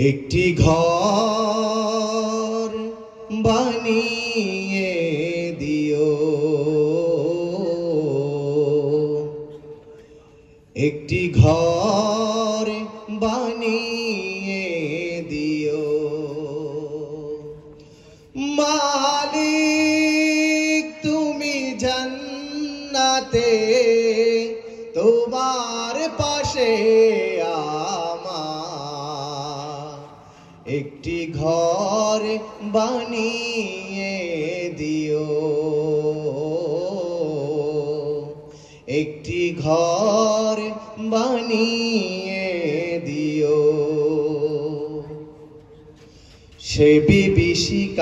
একটি ঘর বানিয়ে দিও, একটি ঘর বানিয়ে দিও। মালিক তুমি জান্নাতে, তোমার পাশে আমার একটি ঘর বানিয়ে দিও, একটি ঘর বানিয়ে দিও। সে বিভীষিকাময়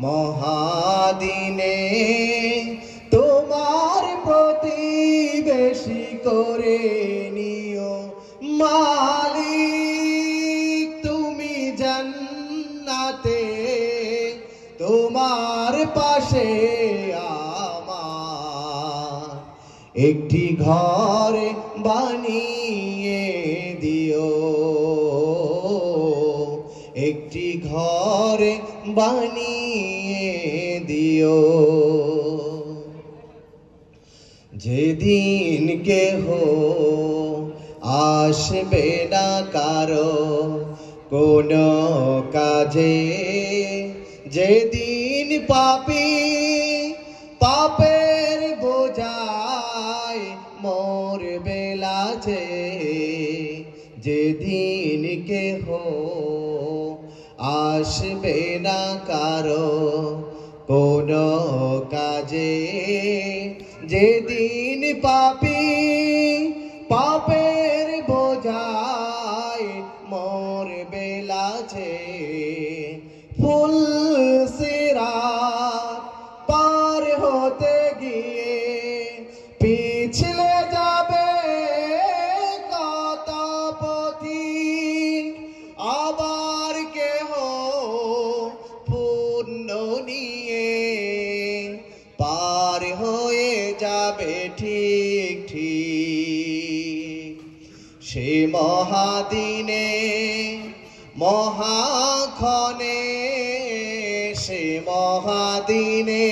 মহাদিনে তোমার প্রতিবেশী করে নিও। মালিক তুমি জান্নাতে, তোমার পাশে আমার একটি ঘর বানিয়ে দিও, একটি ঘর বানিয়ে দিও। যেদিন কেহ আসবে না কারো কোনো কাজে, যেদিন পাপী পাপের বোঝায় মরবে লাজে, যেদিন কেহ আসবে না কারো কোনো কাজে, যেদিন পাপী পাপের বোঝায় মরবে লাজে, ফুলসিরাত পার হতে গিয়ে পিছলে যাবে কত পথিক, আবার কেহ পুণ্য নিয়ে পার হয়ে যাবে ঠিক ঠিক। সে মহাদিনে মহাক্ষণে, সে মহাদিনে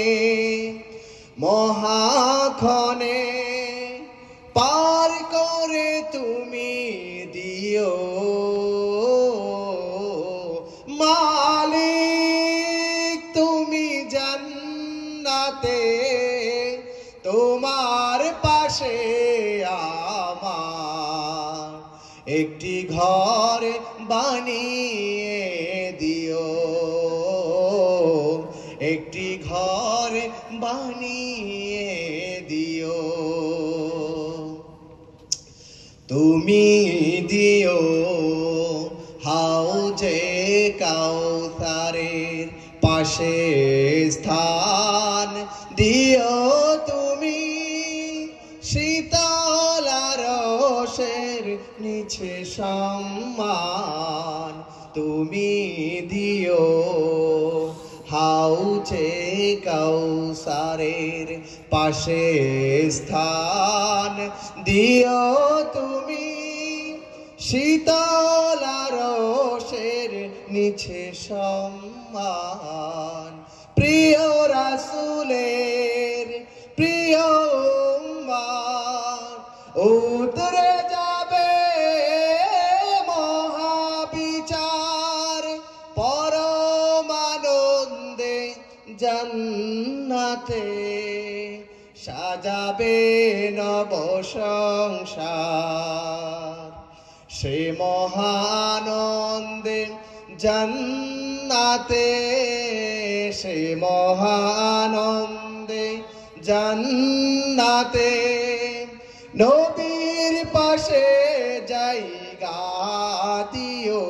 মহাক্ষণে পার করে তুমি দিও। মালিক তুমি জান্নাতে, তোমার পাশে আমার একটি ঘর বানিয়ে দিও, একটি ঘর বানিয়ে দিও। তুমি দিও হাউজে কাউসারের পাশে স্থান, দিও তুমি শীতল আরশের নিচে সম্মান, তুমি দিও হাউজে কাউসারের পাশে স্থান, দিও তুমি শীতল আরশের নিচে সম্মান। প্রিয় রাসূলের প্রিয় উম্মত উতরে যাবে মহাবিচার, পরমানন্দে জান্নাতে সাজাবে নব সংসার। সে মহানন্দে জান্নাতে, সে মহানন্দে জান্নাতে নবীর পাশে জায়গা দিও।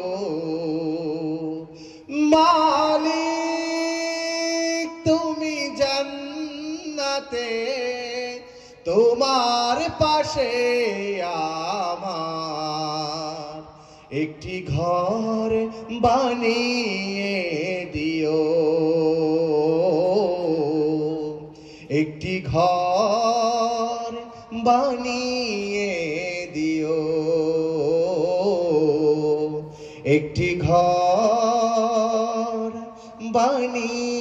মালিক তুমি জান্নাতে, তোমার পাশে আমার একটি ঘর বানিয়ে দিও, একটি ঘর বানিয়ে দিও। একটি ঘর বানিয়ে